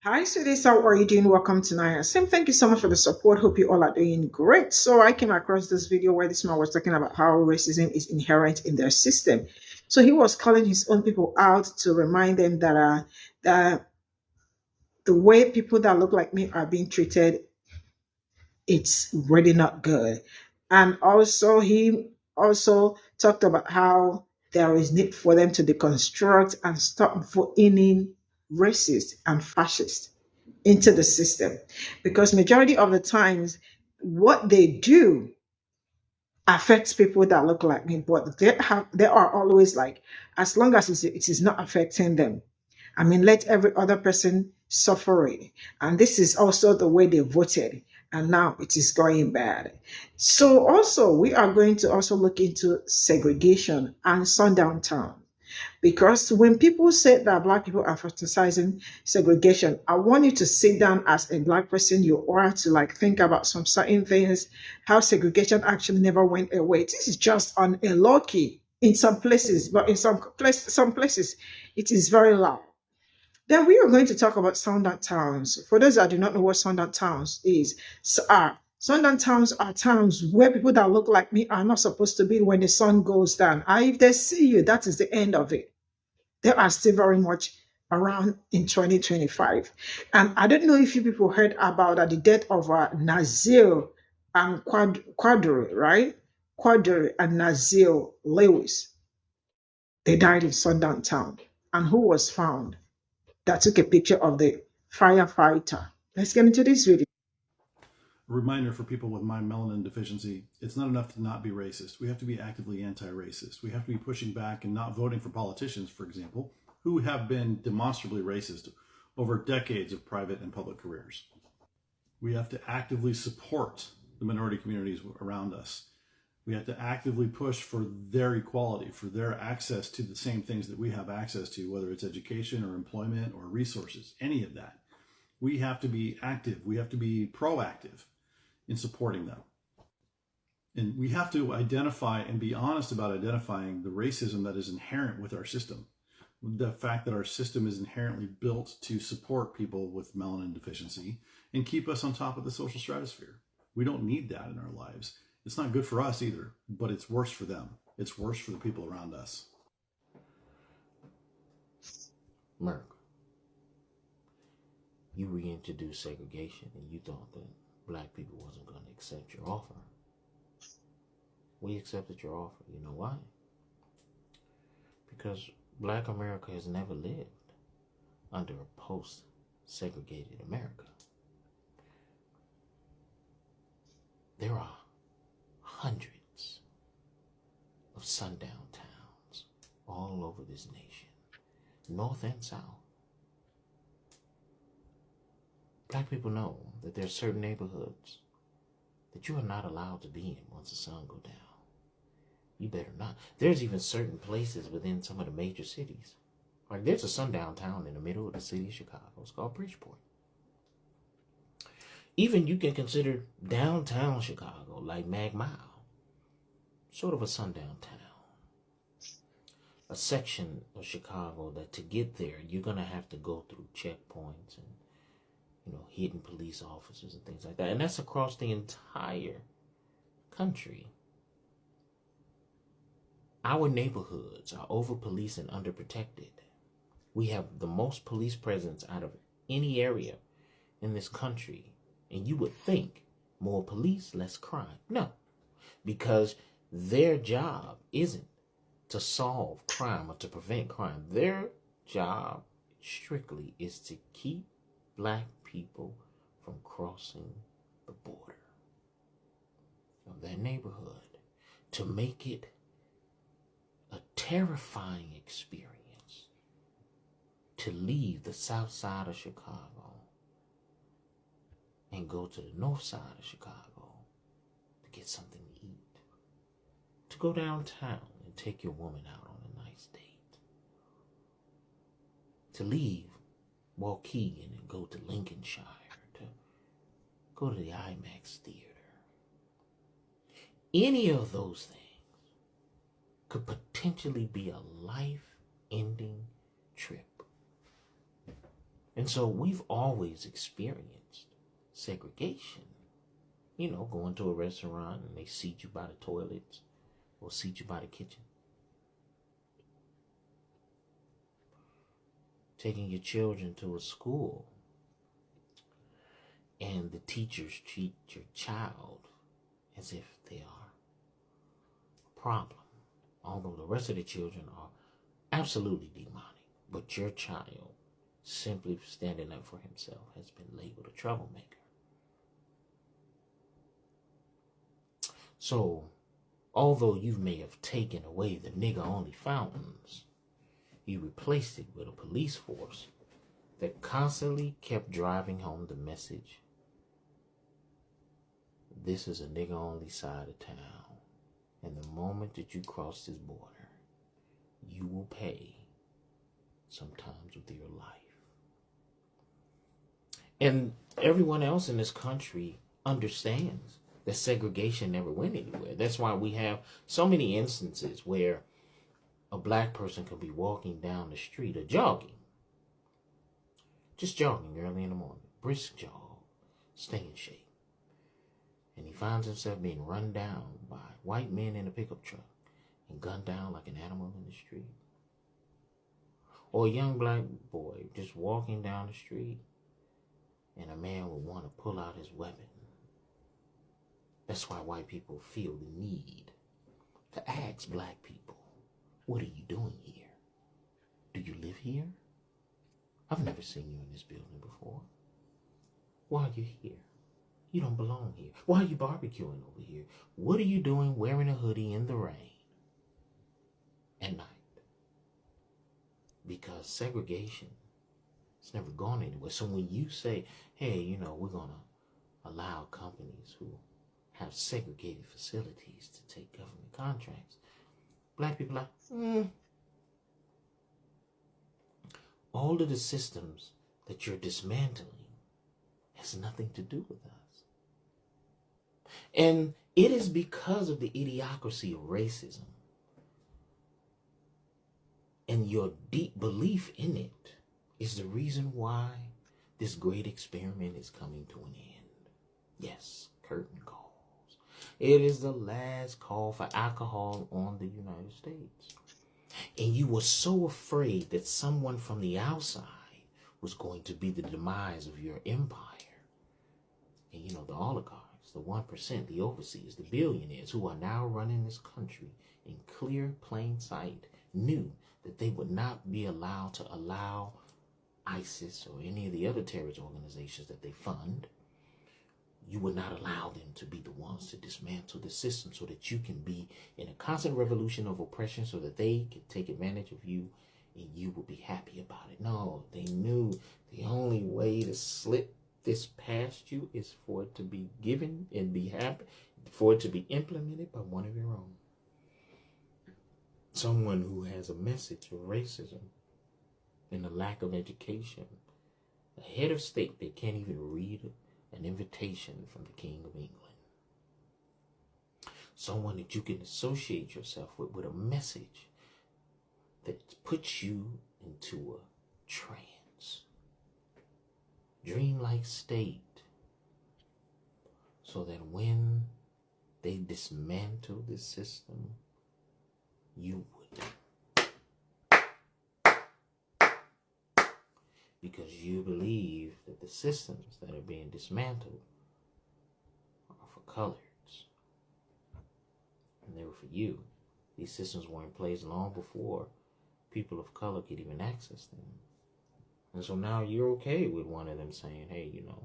Hi, ladies. How are you doing? Welcome tonight. Sam, thank you so much for the support. Hope you all are doing great. So, I came across this video where this man was talking about how racism is inherent in their system. So, he was calling his own people out to remind them that the way people that look like me are being treated, it's really not good. And also, he also talked about how there is need for them to deconstruct and stop voting in racist and fascist into the system, because majority of the times what they do affects people that look like me, but they are always like, as long as it is not affecting them, I mean, let every other person suffer it. And this is also the way they voted, and now it is going bad. So also we are going to also look into segregation and sundown town, because when people say that Black people are fantasizing segregation, I want you to sit down as a Black person. You are to like think about some certain things, how segregation actually never went away. This is just on a low key in some places, but in some places, it is very loud. Then we are going to talk about sundown towns. For those that do not know what sundown towns is, sundown towns are towns where people that look like me are not supposed to be when the sun goes down. And if they see you, that is the end of it. They are still very much around in 2025. And I don't know if you people heard about the death of Nazil and Quadri, right? Quadri and Nazil Lewis. They died in Sundown Town. And who was found? That took a picture of the firefighter. Let's get into this video. A reminder for people with my melanin deficiency, it's not enough to not be racist. We have to be actively anti-racist. We have to be pushing back and not voting for politicians, for example, who have been demonstrably racist over decades of private and public careers. We have to actively support the minority communities around us. We have to actively push for their equality, for their access to the same things that we have access to, whether it's education or employment or resources, any of that. We have to be active. We have to be proactive in supporting them. And we have to identify and be honest about identifying the racism that is inherent with our system. The fact that our system is inherently built to support people with melanin deficiency and keep us on top of the social stratosphere. We don't need that in our lives. It's not good for us either, but it's worse for them. It's worse for the people around us. America, you reintroduced segregation and you thought that Black people wasn't going to accept your offer. We accepted your offer. You know why? Because Black America has never lived under a post-segregated America. There are hundreds of sundown towns all over this nation, north and south. Black people know that there are certain neighborhoods that you are not allowed to be in once the sun goes down. You better not. There's even certain places within some of the major cities. Like there's a sundown town in the middle of the city of Chicago. It's called Bridgeport. Even you can consider downtown Chicago, like Mag Mile, sort of a sundown town. A section of Chicago that to get there, you're going to have to go through checkpoints and hidden police officers and things like that. And that's across the entire country. Our neighborhoods are over-policed and underprotected. We have the most police presence out of any area in this country. And you would think more police, less crime. No, because their job isn't to solve crime or to prevent crime. Their job strictly is to keep Black people from crossing the border of their neighborhood, to make it a terrifying experience to leave the south side of Chicago and go to the north side of Chicago to get something to eat, to go downtown and take your woman out on a nice date, to leave Waukegan and go to Lincolnshire, to go to the IMAX theater. Any of those things could potentially be a life-ending trip And so we've always experienced segregation. You know, going to a restaurant and they seat you by the toilets or seat you by the kitchen. Taking your children to a school and the teachers treat your child as if they are a problem, although the rest of the children are absolutely demonic. But your child, simply standing up for himself, has been labeled a troublemaker. So, although you may have taken away the nigger-only fountains, you replaced it with a police force that constantly kept driving home the message: this is a nigger-only side of town, and the moment that you cross this border, you will pay, sometimes with your life. And everyone else in this country understands that segregation never went anywhere. That's why we have so many instances where a black person could be walking down the street or jogging, just jogging early in the morning, brisk jog, stay in shape. And he finds himself being run down by white men in a pickup truck and gunned down like an animal in the street. Or a young black boy just walking down the street and a man would want to pull out his weapon. That's why white people feel the need to ask black people, what are you doing here? Do you live here? I've never seen you in this building before. Why are you here? You don't belong here. Why are you barbecuing over here? What are you doing wearing a hoodie in the rain at night? Because segregation has never gone anywhere. So when you say, hey, you know, we're going to allow companies who have segregated facilities to take government contracts, black people are, all of the systems that you're dismantling has nothing to do with us. And it is because of the idiocracy of racism and your deep belief in it is the reason why this great experiment is coming to an end. Yes, curtain calls. It is the last call for alcohol on the United States. And you were so afraid that someone from the outside was going to be the demise of your empire. And you know, the oligarchs, the 1%, the overseers, the billionaires who are now running this country in clear, plain sight, knew that they would not be allowed to allow ISIS or any of the other terrorist organizations that they fund. You would not allow them to be the ones to dismantle the system so that you can be in a constant revolution of oppression so that they can take advantage of you and you will be happy about it. No, they knew the only way to slip this past you is for it to be given and be happy, for it to be implemented by one of your own. Someone who has a message of racism and a lack of education. A head of state that can't even read an invitation from the King of England. Someone that you can associate yourself with a message that puts you into a trance, dreamlike state, so that when they dismantle the system, you would. Because you believe that the systems that are being dismantled are for coloreds. And they were for you. These systems were in place long before people of color could even access them. And so now you're okay with one of them saying, hey, you know,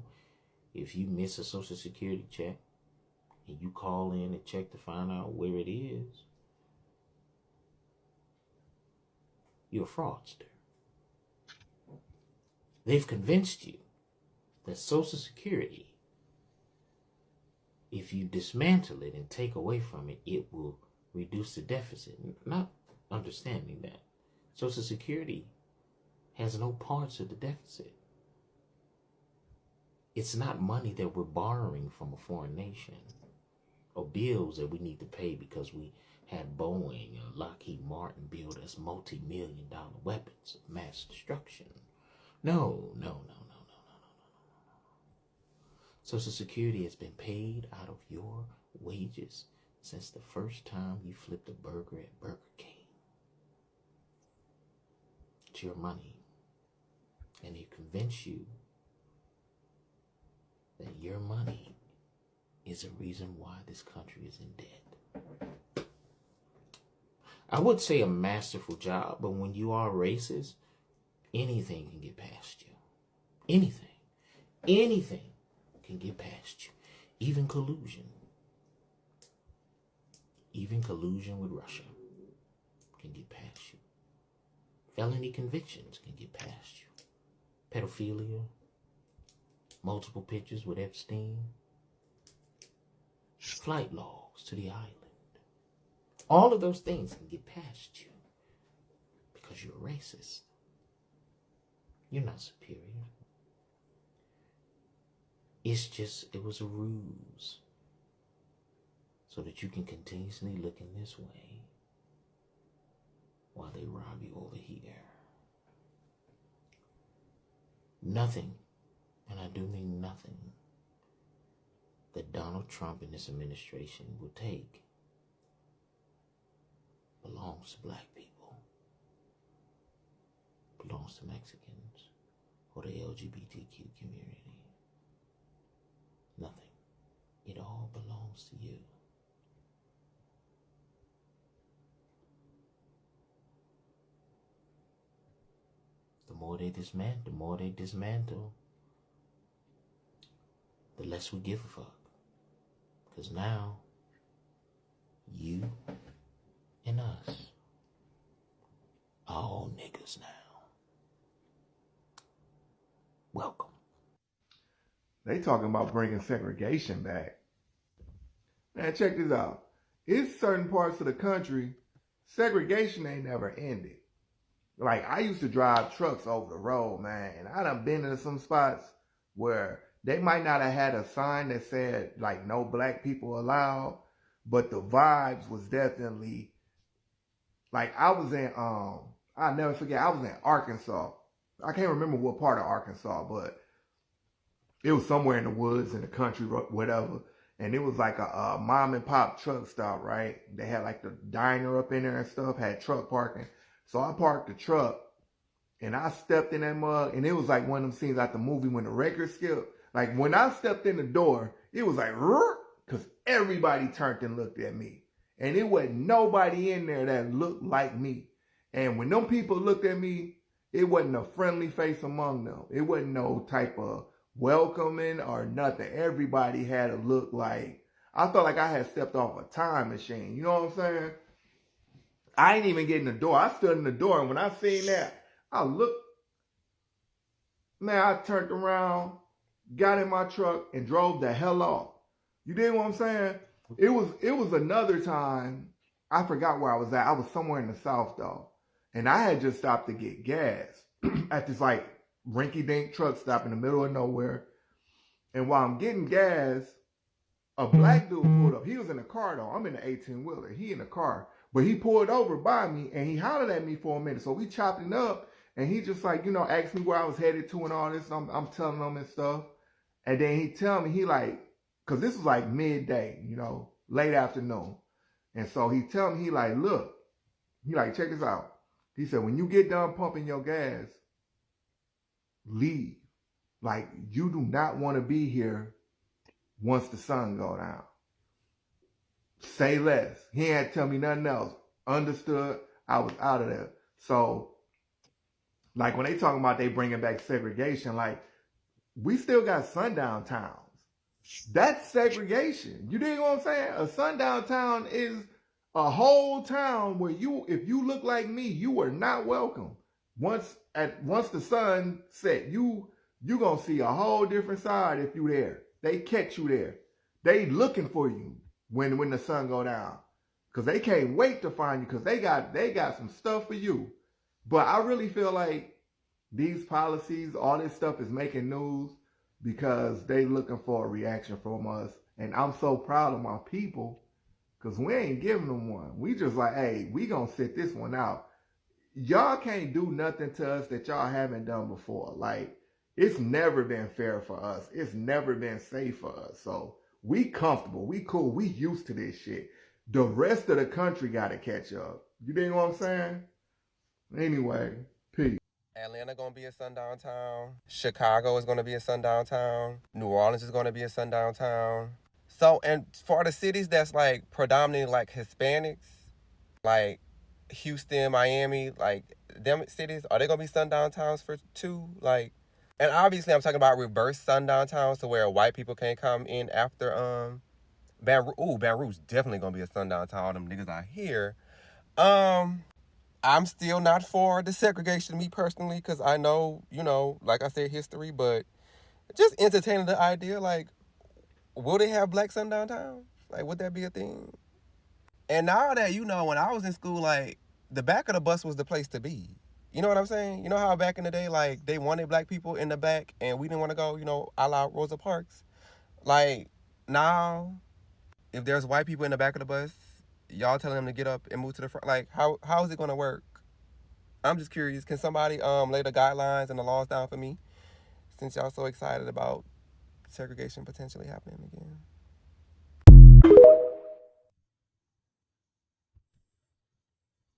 if you miss a Social Security check and you call in and check to find out where it is, you're a fraudster. They've convinced you that Social Security, if you dismantle it and take away from it, it will reduce the deficit. Not understanding that Social Security has no parts of the deficit. It's not money that we're borrowing from a foreign nation or bills that we need to pay because we had Boeing or Lockheed Martin build us multi-million-dollar weapons of mass destruction. No. Social Security has been paid out of your wages since the first time you flipped a burger at Burger King. It's your money. And they convince you that your money is a reason why this country is in debt. I would say a masterful job, but when you are racist, anything can get past you. Anything can get past you. Even collusion. Even collusion with Russia can get past you. Felony convictions can get past you. Pedophilia, multiple pictures with Epstein, flight logs to the island. All of those things can get past you because you're a racist. You're not superior. It's just, it was a ruse so that you can continuously look in this way while they rob you over here. Nothing, and I do mean nothing, that Donald Trump and this administration will take belongs to black people, belongs to Mexicans, or the LGBTQ community. Nothing. It all belongs to you. The more they dismantle, the less we give a fuck. Because now, you and us are all niggas now. Welcome. They talking about bringing segregation back. Man, check this out. It's certain parts of the country, segregation ain't never ended. Like, I used to drive trucks over the road, man, and I done been in some spots where they might not have had a sign that said, like, no black people allowed, but the vibes was definitely, like, I was in, I'll never forget, I was in Arkansas. I can't remember what part of Arkansas, but it was somewhere in the woods, in the country, whatever. And it was like a mom and pop truck stop, right? They had like the diner up in there and stuff, had truck parking. So I parked the truck and I stepped in that mug, and it was like one of them scenes like the movie when the record skipped. Like when I stepped in the door, it was like, because everybody turned and looked at me. And it wasn't nobody in there that looked like me. And when them people looked at me, it wasn't a friendly face among them. It wasn't no type of welcoming or nothing. Everybody had a look like, I felt like I had stepped off a time machine. You know what I'm saying? I ain't even get in the door. I stood in the door, and when I seen that, I looked, man, I turned around, got in my truck, and drove the hell off. You dig what I'm saying? It was another time, I forgot where I was at. I was somewhere in the South, though. And I had just stopped to get gas at this, like, rinky-dink truck stop in the middle of nowhere. And while I'm getting gas, a black dude pulled up. He was in a car, though. I'm in the 18-wheeler. He in the car. But he pulled over by me, and he hollered at me for a minute. So we chopped it up, and he just, like, you know, asked me where I was headed to and all this. I'm telling him and stuff. And then he tell me, he like, because this was like midday, you know, late afternoon. And so he tell me, he like, look, he like, check this out. He said, when you get done pumping your gas, leave. Like, you do not want to be here once the sun go down. Say less. He ain't tell me nothing else. Understood. I was out of there. So, like, when they talking about they bringing back segregation, like, we still got sundown towns. That's segregation. You dig what I'm saying? A sundown town is a whole town where if you look like me, you are not welcome. Once the sun set, you gonna see a whole different side if you there. They catch you there. They looking for you when the sun go down. Cause they can't wait to find you, cause they got some stuff for you. But I really feel like these policies, all this stuff is making news because they looking for a reaction from us. And I'm so proud of my people because we ain't giving them one. We just like, hey, we gonna sit this one out. y'all can't do nothing to us that y'all haven't done before. Like, it's never been fair for us. It's never been safe for us. So we comfortable. We cool. We used to this shit. The rest of the country got to catch up. You dig what I'm saying? Anyway, peace. Atlanta gonna be a sundown town. Chicago is gonna be a sundown town. New Orleans is gonna be a sundown town. So, and for the cities that's like predominantly like Hispanics, like Houston, Miami, like them cities, are they gonna be sundown towns for too? Like, and obviously I'm talking about reverse sundown towns to where white people can't come in after Baton Rouge definitely gonna be a sundown town. All them niggas out here. I'm still not for the segregation, me personally, because I know, like I said, history, but just entertaining the idea, like, will they have black sundown towns? Like, would that be a thing? And now that, when I was in school, like, the back of the bus was the place to be. You know what I'm saying? You know how back in the day, like, they wanted black people in the back and we didn't want to go, a la Rosa Parks? Like, now, if there's white people in the back of the bus, y'all telling them to get up and move to the front, like, how is it going to work? I'm just curious. Can somebody lay the guidelines and the laws down for me, since y'all so excited about segregation potentially happening again?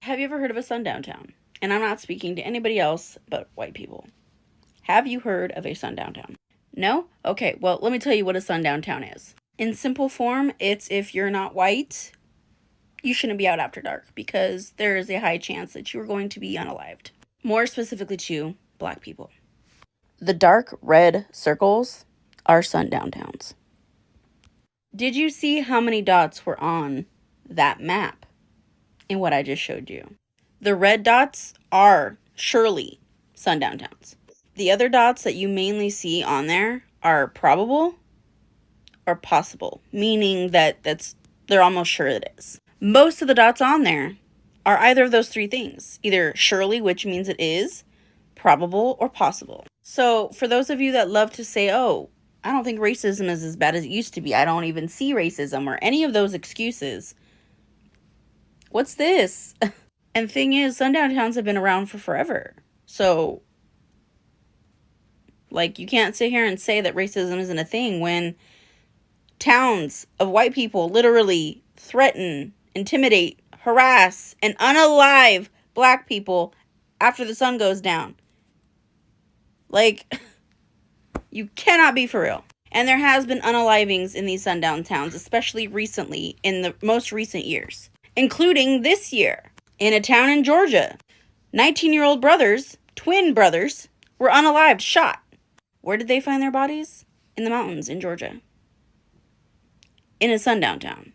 Have you ever heard of a sundown town? And I'm not speaking to anybody else but white people. Have you heard of a sundown town? No? Okay, well, let me tell you what a sundown town is. In simple form, it's if you're not white, you shouldn't be out after dark because there is a high chance that you are going to be unalived. More specifically to black people. The dark red circles are sundown towns. Did you see how many dots were on that map in what I just showed you? The red dots are surely sundown towns. The other dots that you mainly see on there are probable or possible, meaning that they're almost sure it is. Most of the dots on there are either of those three things. Either surely, which means it is, probable, or possible. So for those of you that love to say, oh, I don't think racism is as bad as it used to be, I don't even see racism, or any of those excuses, what's this? And thing is, sundown towns have been around for forever. So, like, you can't sit here and say that racism isn't a thing when towns of white people literally threaten, intimidate, harass, and unalive black people after the sun goes down. Like, you cannot be for real. And there has been unalivings in these sundown towns, especially recently, in the most recent years, including this year in a town in Georgia. 19-year-old brothers, twin brothers, were unalived, shot. Where did they find their bodies? In the mountains in Georgia. In a sundown town.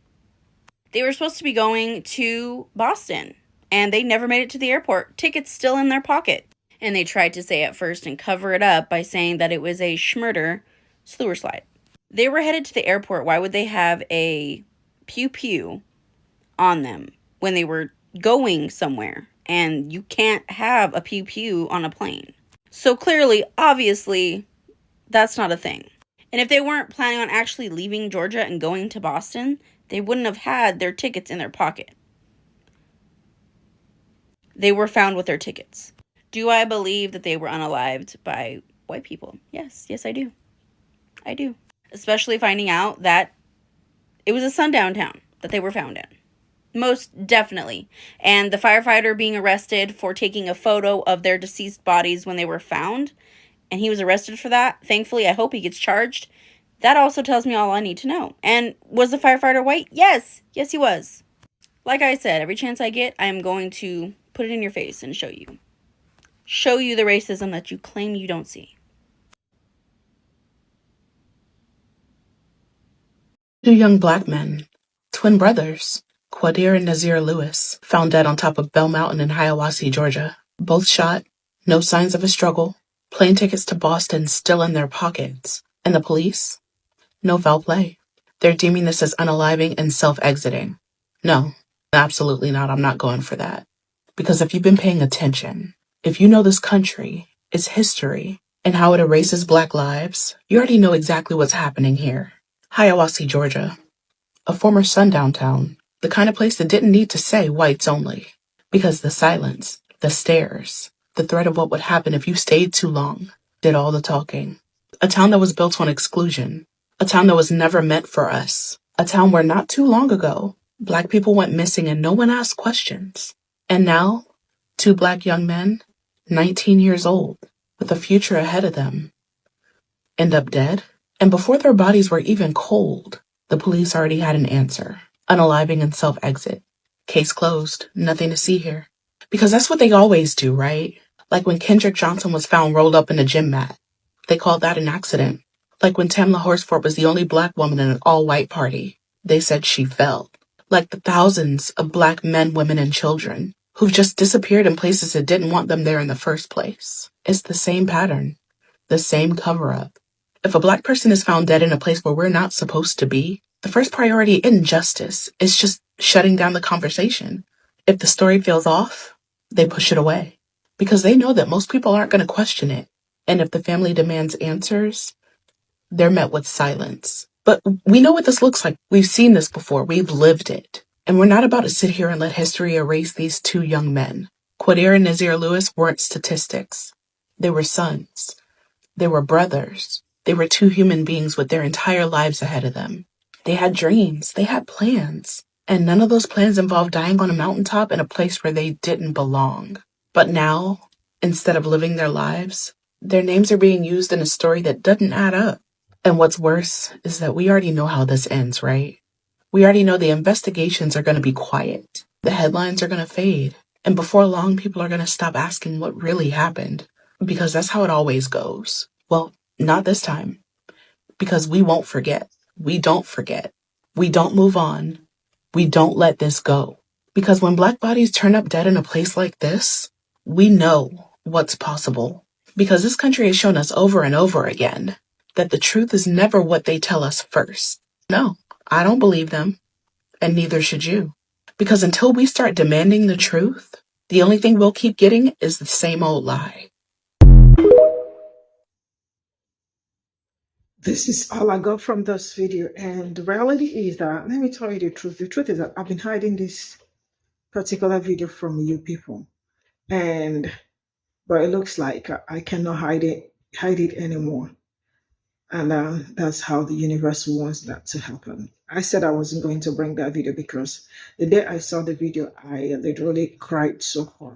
They were supposed to be going to Boston, and they never made it to the airport. Tickets still in their pocket. And they tried to say at first and cover it up by saying that it was a Sh0ck sewer slide. They were headed to the airport. Why would they have a Pe0ple on them when they were going somewhere? And you can't have a Pe0ple on a plane. So clearly, obviously, that's not a thing. And if they weren't planning on actually leaving Georgia and going to Boston, they wouldn't have had their tickets in their pocket. They were found with their tickets. Do I believe that they were unalived by white people? Yes, I do. I do. Especially finding out that it was a sundown town that they were found in. Most definitely. And the firefighter being arrested for taking a photo of their deceased bodies when they were found, and he was arrested for that. Thankfully, I hope he gets charged. That also tells me all I need to know. And was the firefighter white? Yes, he was. Like I said, every chance I get, I am going to put it in your face and show you. Show you the racism that you claim you don't see. Two young black men, twin brothers, Quadir and Nazir Lewis, found dead on top of Bell Mountain in Hiawassee, Georgia. Both shot, no signs of a struggle, plane tickets to Boston still in their pockets. And the police? No foul play. They're deeming this as unaliving and self-exiting. No, absolutely not. I'm not going for that. Because if you've been paying attention, if you know this country, its history, and how it erases black lives, you already know exactly what's happening here. Hiawassee, Georgia, a former sundown town, the kind of place that didn't need to say whites only, because the silence, The stares, the threat of what would happen if you stayed too long, did all the talking. A town that was built on exclusion. A town that was never meant for us. A town where not too long ago, Black people went missing and no one asked questions. And now, 2 Black young men, 19 years old, with a future ahead of them, end up dead. And before their bodies were even cold, the police already had an answer. Unaliving and self-exit. Case closed. Nothing to see here. Because that's what they always do, right? Like when Kendrick Johnson was found rolled up in a gym mat. They called that an accident. Like when Tamla Horsford was the only Black woman in an all-white party. They said she fell. Like the thousands of Black men, women, and children who've just disappeared in places that didn't want them there in the first place. It's the same pattern. The same cover-up. If a Black person is found dead in a place where we're not supposed to be, the first priority isn't justice. It's just shutting down the conversation. If the story feels off, they push it away. Because they know that most people aren't going to question it. And if the family demands answers, they're met with silence. But we know what this looks like. We've seen this before. We've lived it. And we're not about to sit here and let history erase these 2 young men. Quadir and Nazir Lewis weren't statistics. They were sons. They were brothers. They were 2 human beings with their entire lives ahead of them. They had dreams. They had plans. And none of those plans involved dying on a mountaintop in a place where they didn't belong. But now, instead of living their lives, their names are being used in a story that doesn't add up. And what's worse is that we already know how this ends, right? We already know the investigations are going to be quiet. The headlines are going to fade. And before long, people are going to stop asking what really happened. Because that's how it always goes. Well, not this time. Because we won't forget. We don't forget. We don't move on. We don't let this go. Because when Black bodies turn up dead in a place like this, we know what's possible. Because this country has shown us over and over again that the truth is never what they tell us first. No, I don't believe them, and neither should you. Because until we start demanding the truth, the only thing we'll keep getting is the same old lie. This is all I got from this video. And the reality is that, let me tell you the truth. The truth is that I've been hiding this particular video from you people. But it looks like I cannot hide it anymore. And that's how the universe wants that to happen. I said I wasn't going to bring that video because the day I saw the video, I literally cried so hard.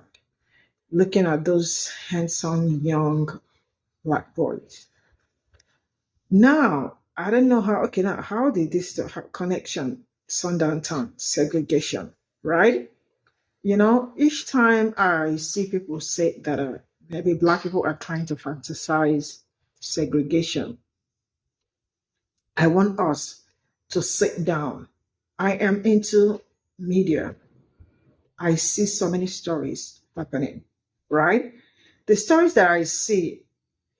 Looking at those handsome young Black boys. Now, I don't know how, okay, now how did this connection, Sundown Town, segregation, right? You know, each time I see people say that maybe Black people are trying to fantasize segregation, I want us to sit down. I am into media. I see so many stories happening, right? The stories that I see,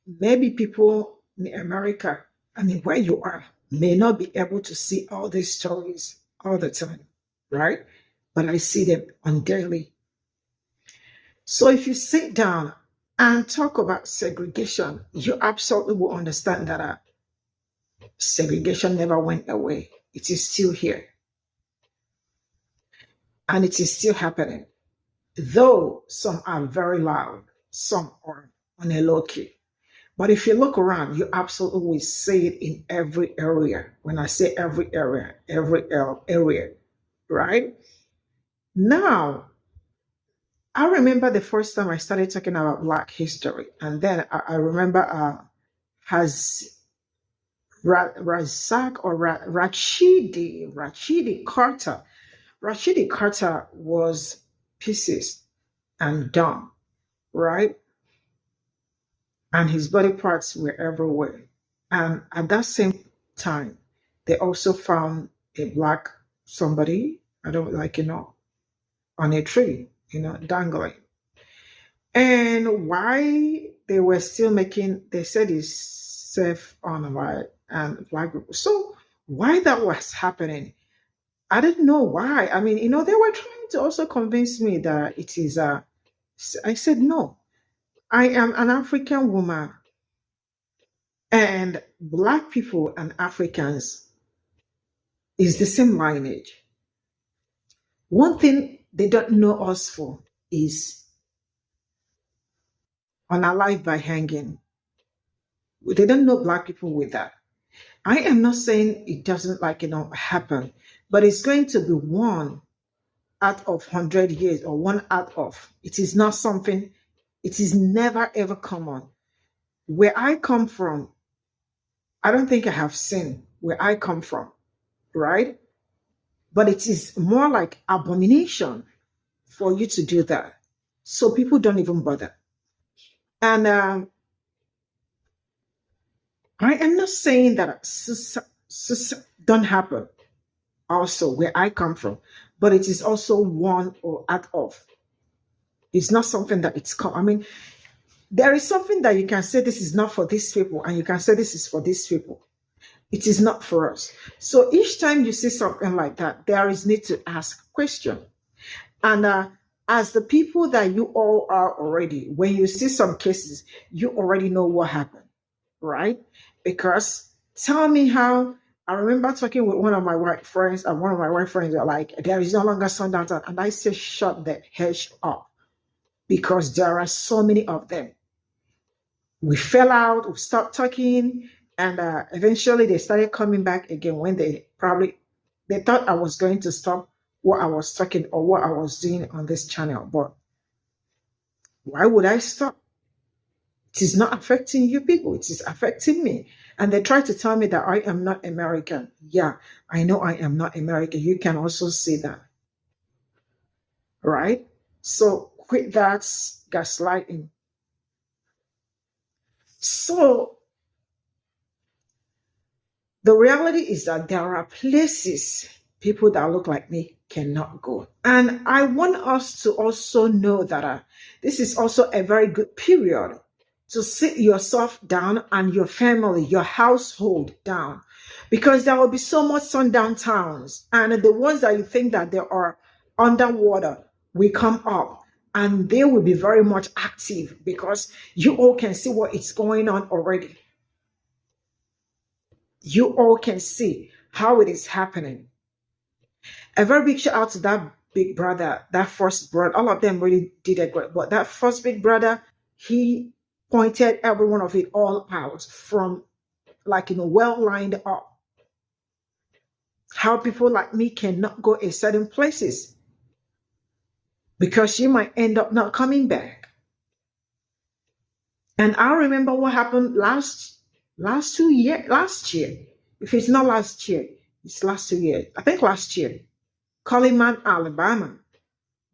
maybe people in America, I mean, where you are, may not be able to see all these stories all the time, right? But I see them on daily. So if you sit down and talk about segregation, you absolutely will understand that segregation never went away. It is still here. And it is still happening. Though some are very loud, some are on a low key. But if you look around, you absolutely will see it in every area. When I say every area, right? Now, I remember the first time I started talking about Black history. And then I remember Razak or Rashidi Carter. Rashidi Carter was pieces and dumb, right? And his body parts were everywhere. And at that same time, they also found a Black somebody, I don't like, on a tree, dangling. And why they were still they said it's safe on white and Black people. So why that was happening, I didn't know why. I mean, they were trying to also convince me that it is I said, no, I am an African woman, and Black people and Africans is the same lineage. One thing they don't know us for is unalive by hanging. They don't know Black people with that. I am not saying it doesn't happen, but it's going to be one out of 100 years or one out of. It is not something, it is never ever common. Where I come from, I don't think I have seen where I come from, right? But it is more like abomination for you to do that. So people don't even bother. And I am not saying that don't happen also where I come from, but it is also one or out of. It's not something that it's I mean, there is something that you can say this is not for these people, and you can say this is for these people. It is not for us. So each time you see something like that, there is need to ask a question. And as the people that you all are already, when you see some cases, you already know what happened, right? Because tell me how. I remember talking with one of my white friends, and one of my white friends are like, there is no longer sundown town. And I say, shut the hedge up, because there are so many of them. We fell out, we stopped talking, and eventually they started coming back again when they thought I was going to stop what I was talking or what I was doing on this channel. But why would I stop? It is not affecting you people. It is affecting me. And they try to tell me that I am not American. Yeah, I know I am not American. You can also see that. Right? So quit that gaslighting. So the reality is that there are places people that look like me cannot go. And I want us to also know that this is also a very good period to sit yourself down and your family, your household down, because there will be so much sundown towns, and the ones that you think that they are underwater will come up, and they will be very much active because you all can see what is going on already. You all can see how it is happening. A very big shout out to that big brother, that first brother. All of them really did a great, but that first big brother, he pointed every one of it all out from well lined up. How people like me cannot go a certain places because you might end up not coming back. And I remember what happened last year. If it's not last year, it's last 2 years. I think last year. Coleman, Alabama,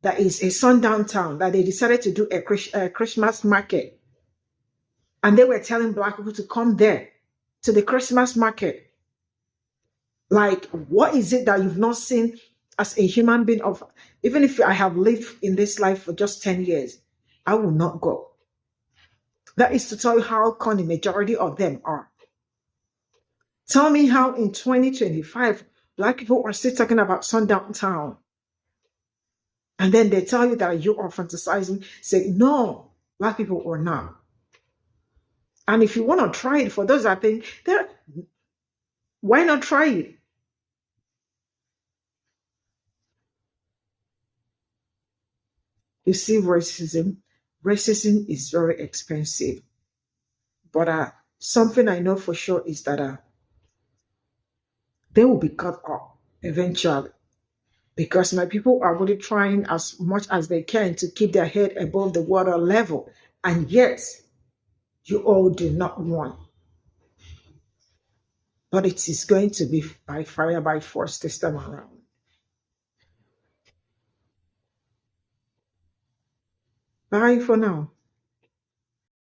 that is a sundown town, that they decided to do a Christmas market. And they were telling Black people to come there to the Christmas market. Like, what is it that you've not seen as a human being? Even if I have lived in this life for just 10 years, I will not go. That is to tell you how con the majority of them are. Tell me how in 2025, Black people are still talking about sundown town. And then they tell you that you are fantasizing. Say, no, Black people are not. And if you want to try it, for those that think, why not try it? You see, racism is very expensive. But something I know for sure is that they will be cut off eventually. Because my people are really trying as much as they can to keep their head above the water level. And yet, you all do not want. But it is going to be by fire, by force this time around. Bye for now.